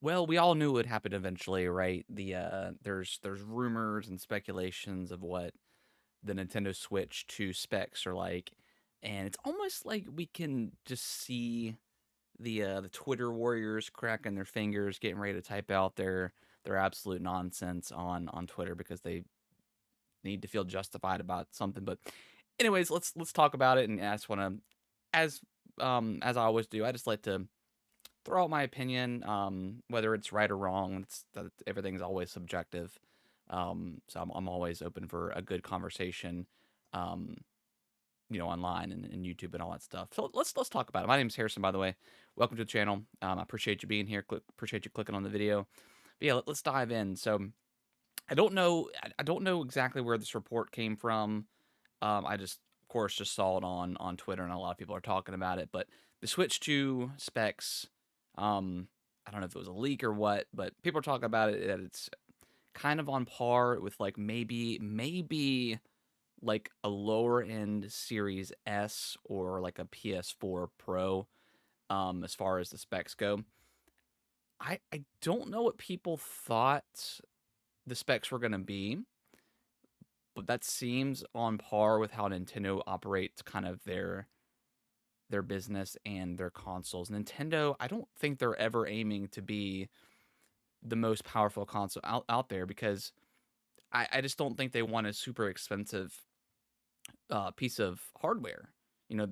Well, we all knew it would happen eventually, right? There's rumors and speculations of what the Nintendo Switch 2 specs are like, and it's almost like we can just see the Twitter warriors cracking their fingers, getting ready to type out their absolute nonsense on Twitter because they need to feel justified about something. But anyways, let's talk about it. And I just want to, as as I always do, I just like to throw out my opinion, whether it's right or wrong. It's that everything's always subjective. So I'm always open for a good conversation. Um, online and YouTube and all that stuff. So let's talk about it. My name's Harrison, by the way. Welcome to the channel. I appreciate you being here. Appreciate you clicking on the video. But yeah, let's dive in. So I don't know exactly where this report came from. I just, of course, just saw it on Twitter, and a lot of people are talking about it. But the Switch 2 specs, I don't know if it was a leak or what, but people are talking about it that it's kind of on par with like maybe like a lower end Series S or like a PS4 Pro, as far as the specs go. I don't know what people thought the specs were going to be, but that seems on par with how Nintendo operates kind of their business and their consoles. Nintendo, I don't think they're ever aiming to be the most powerful console out there because I just don't think they want a super expensive piece of hardware. You know,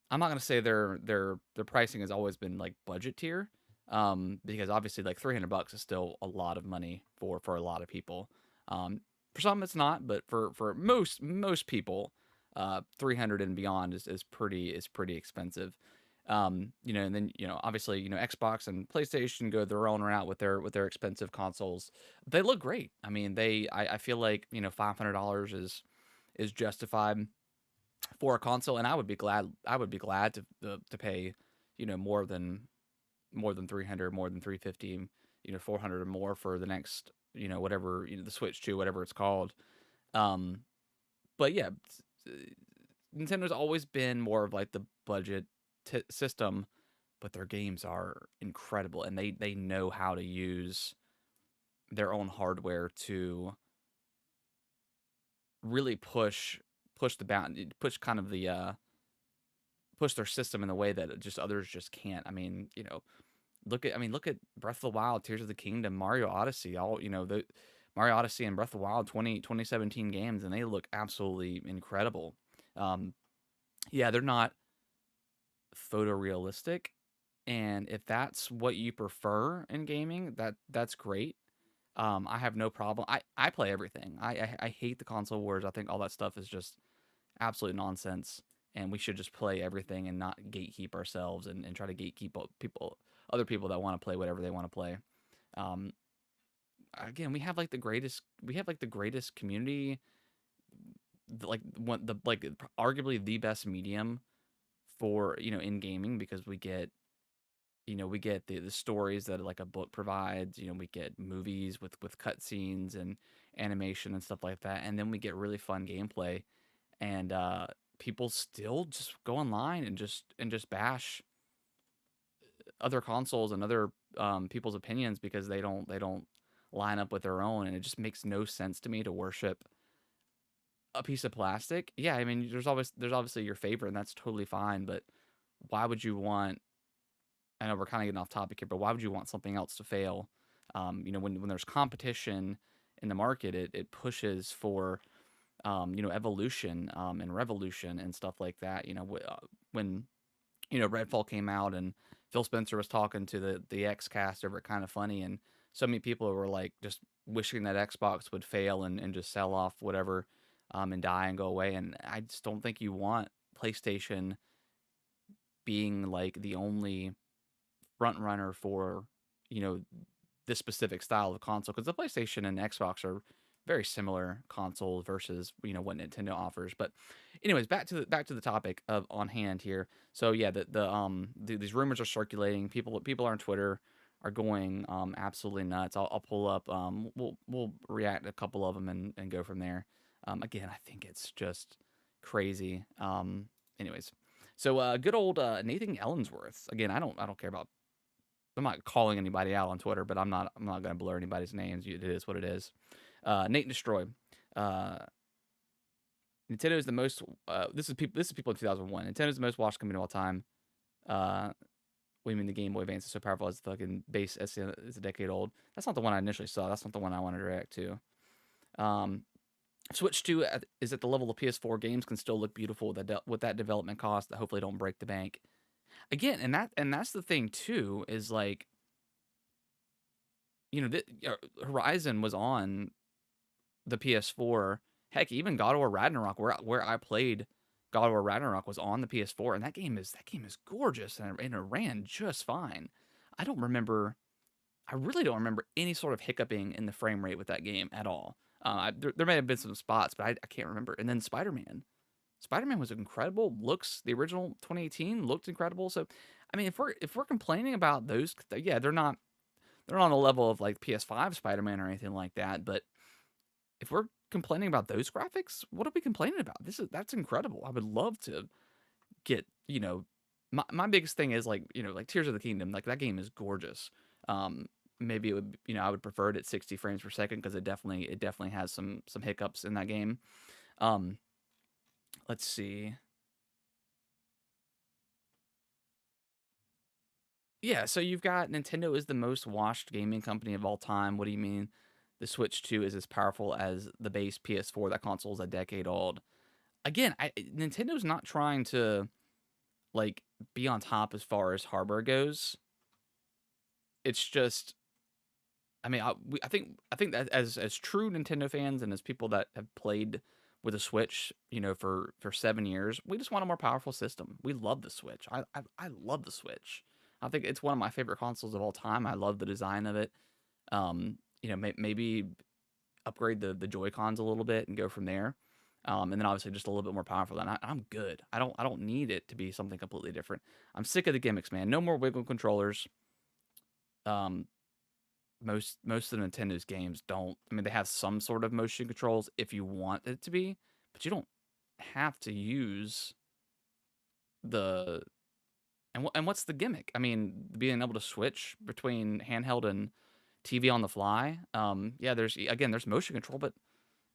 I'm not gonna say their pricing has always been like budget tier, because obviously like $300 is still a lot of money for a lot of people. For some it's not, but for most people, 300 and beyond is pretty expensive. And then obviously Xbox and PlayStation go their own route with their expensive consoles. They look great. I mean, I feel like $500 is justified for a console, and I would be glad to pay, more than 300, more than 350, 400 or more for the next, whatever, the Switch 2, whatever it's called. Um, but yeah, Nintendo's always been more of like the budget system, but their games are incredible, and they know how to use their own hardware to really push the bound, push kind of the push their system in a way that just others just can't. I mean, look at Breath of the Wild, Tears of the Kingdom, Mario Odyssey, all the Mario Odyssey and Breath of the Wild 2017 games, and they look absolutely incredible. Um, yeah, they're not photorealistic, and if that's what you prefer in gaming, that's great. I have no problem. I play everything. I hate the console wars. I think all that stuff is just absolute nonsense, and we should just play everything and not gatekeep ourselves and try to gatekeep other people that want to play whatever they want to play. Um, Again, we have like the greatest community, like one the like arguably the best medium for in gaming because we get the stories that like a book provides. We get movies with cutscenes and animation and stuff like that, and then we get really fun gameplay, and people still just go online and just bash other consoles and other people's opinions because they don't line up with their own, and it just makes no sense to me to worship a piece of plastic. Yeah, I mean, there's obviously your favorite, and that's totally fine, but why would you want? I know we're kind of getting off topic here, but why would you want something else to fail? When there's competition in the market, it pushes for evolution, and revolution and stuff like that. When Redfall came out and Phil Spencer was talking to the X cast over at Kind of Funny, and so many people were like just wishing that Xbox would fail and just sell off whatever, and die and go away. And I just don't think you want PlayStation being like the only front runner for you know this specific style of console, because the PlayStation and Xbox are very similar consoles versus what Nintendo offers. But anyways, back to the topic of on hand here. So yeah, these rumors are circulating. People on Twitter are going absolutely nuts. I'll pull up. We'll react to a couple of them and go from there. Again, I think it's just crazy. Anyways, so good old Nathan Ellensworth. Again, I don't care about I'm not calling anybody out on Twitter, but I'm not gonna blur anybody's names. It is what it is. Nate Destroy. Uh, Nintendo is the most. This is people. This is people in 2001. Nintendo is the most watched company of all time. Uh, what do you mean the Game Boy Advance is so powerful as the fucking base SN is a decade old? That's not the one I initially saw. That's not the one I wanted to react to. Um, Switch 2 is at the level of PS4 games can still look beautiful with that development cost that hopefully don't break the bank. Again, and that's the thing too is like Horizon was on the PS4. Heck, even God of War Ragnarok, where I played God of War Ragnarok, was on the PS4, and that game is gorgeous and it ran just fine. I don't remember. I really don't remember any sort of hiccuping in the frame rate with that game at all. There may have been some spots, but I can't remember. And then Spider-Man. Spider-Man was incredible. The original 2018 looked incredible. So, I mean, if we're complaining about those, yeah, they're on a level of like PS5 Spider-Man or anything like that. But if we're complaining about those graphics, what are we complaining about? That's incredible. I would love to get my biggest thing is like Tears of the Kingdom. Like that game is gorgeous. Um, Maybe it would I would prefer it at 60 frames per second because it definitely has some hiccups in that game. Um, let's see. Yeah, so you've got Nintendo is the most watched gaming company of all time. What do you mean? The Switch 2 is as powerful as the base PS4. That console is a decade old. Again, Nintendo's not trying to like be on top as far as hardware goes. It's just, I mean, I think that as true Nintendo fans and as people that have played with a Switch, for 7 years, we just want a more powerful system. We love the Switch. I love the Switch. I think it's one of my favorite consoles of all time. I love the design of it. Maybe upgrade the Joy Cons a little bit and go from there. And then obviously just a little bit more powerful. Than I'm good. I don't need it to be something completely different. I'm sick of the gimmicks, man. No more wiggle controllers. Um, most of Nintendo's games don't. I mean, they have some sort of motion controls if you want it to be, but you don't have to use the. And what's the gimmick? I mean, being able to switch between handheld and TV on the fly. Yeah, there's motion control, but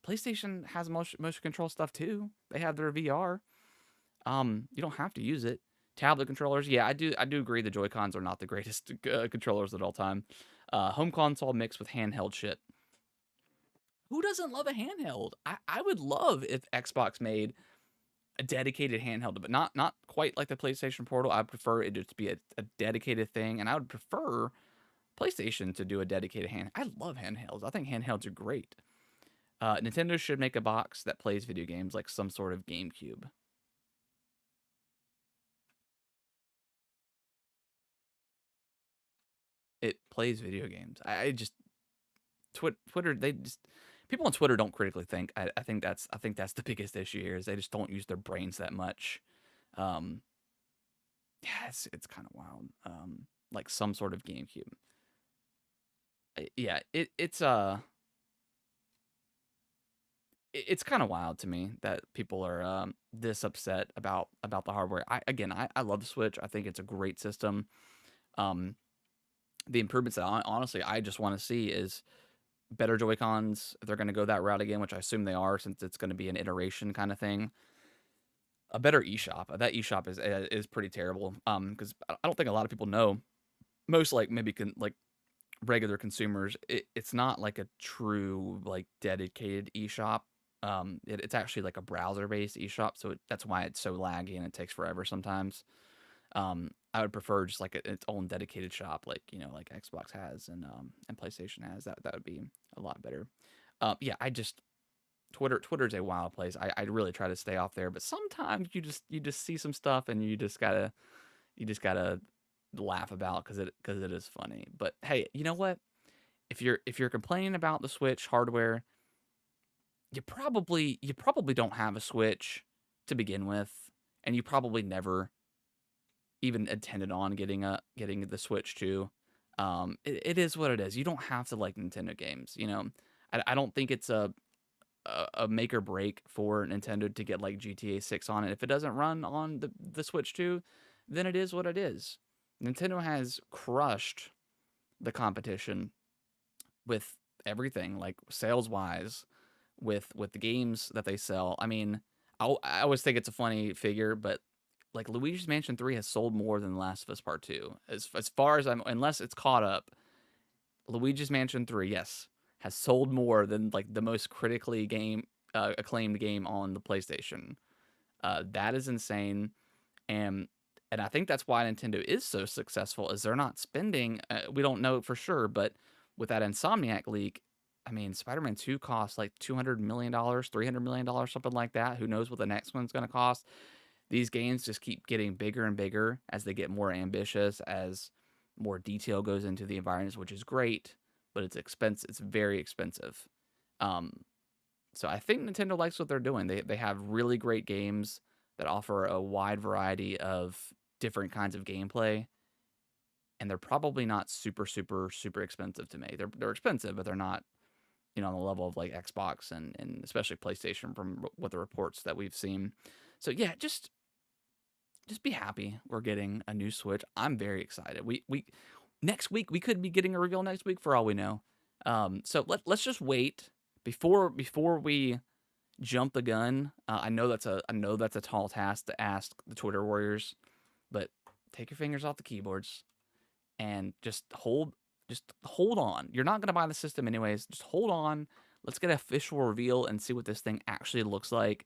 PlayStation has motion control stuff too. They have their VR. You don't have to use it. Tablet controllers, yeah, I do agree. The Joy Cons are not the greatest controllers at all time. Home console mixed with handheld shit. Who doesn't love a handheld? I would love if Xbox made a dedicated handheld, but not quite like the PlayStation Portal. I would prefer it just to be a dedicated thing, and I would prefer PlayStation to do a dedicated hand. I love handhelds. I think handhelds are great. Nintendo should make a box that plays video games like some sort of GameCube. It plays video games. I just Twitter. They just people on Twitter don't critically think. I think that's the biggest issue here is they just don't use their brains that much. Um, yeah, it's kind of wild. Like some sort of GameCube. Yeah, it's kind of wild to me that people are this upset about the hardware. I love the Switch. I think it's a great system. Um, the improvements that honestly I just want to see is better Joy Cons. If they're going to go that route again, which I assume they are, since it's going to be an iteration kind of thing. A better eShop. That eShop is pretty terrible. Because I don't think a lot of people know. Most like maybe like regular consumers, it's not like a true like dedicated eShop. It's actually like a browser based eShop, so that's why it's so laggy and it takes forever sometimes. I would prefer just like its own dedicated shop, like like Xbox has and PlayStation has. That would be a lot better. Yeah, I just Twitter's a wild place. I really try to stay off there, but sometimes you just see some stuff and you just gotta laugh about because it is funny. But hey, you know what? If you're complaining about the Switch hardware, you probably don't have a Switch to begin with, and you probably never even intended on getting the Switch too. It is what it is. You don't have to like Nintendo games. I don't think it's a make or break for Nintendo to get like GTA 6 on it. If it doesn't run on the Switch 2, then it is what it is. Nintendo has crushed the competition with everything, like sales wise, with the games that they sell. I mean, I always think it's a funny figure, but like Luigi's Mansion 3 has sold more than The Last of Us Part 2. As far as I'm, unless it's caught up, Luigi's Mansion 3, yes, has sold more than like the most critically acclaimed game on the PlayStation. That is insane, and and I think that's why Nintendo is so successful. Is they're not spending. We don't know for sure, but with that Insomniac leak, I mean, Spider-Man 2 costs like $200 million, $300 million, something like that. Who knows what the next one's going to cost? These games just keep getting bigger and bigger as they get more ambitious, as more detail goes into the environments, which is great, but it's expensive. It's very expensive. Um, so I think Nintendo likes what they're doing. They have really great games that offer a wide variety of different kinds of gameplay, and they're probably not super super super expensive to make. They're expensive, but they're not, on the level of like Xbox and especially PlayStation from what the reports that we've seen. So yeah, just be happy we're getting a new Switch. I'm very excited. We next week we could be getting a reveal next week for all we know. So let's just wait before we jump the gun. I know that's a tall task to ask the Twitter warriors, but take your fingers off the keyboards and just hold on. You're not gonna buy the system anyways. Just hold on. Let's get an official reveal and see what this thing actually looks like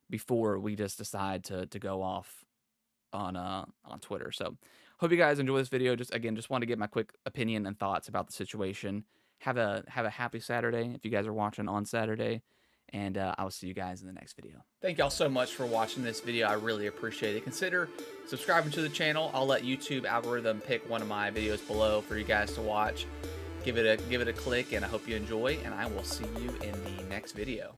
before we just decide to go off on Twitter. So hope you guys enjoy this video. Just want to get my quick opinion and thoughts about the situation. Have a happy Saturday if you guys are watching on Saturday, and I will see you guys in the next video. Thank y'all so much for watching this video. I really appreciate it. Consider subscribing to the channel. I'll let YouTube algorithm pick one of my videos below for you guys to watch. Give it a click, and I hope you enjoy, and I will see you in the next video.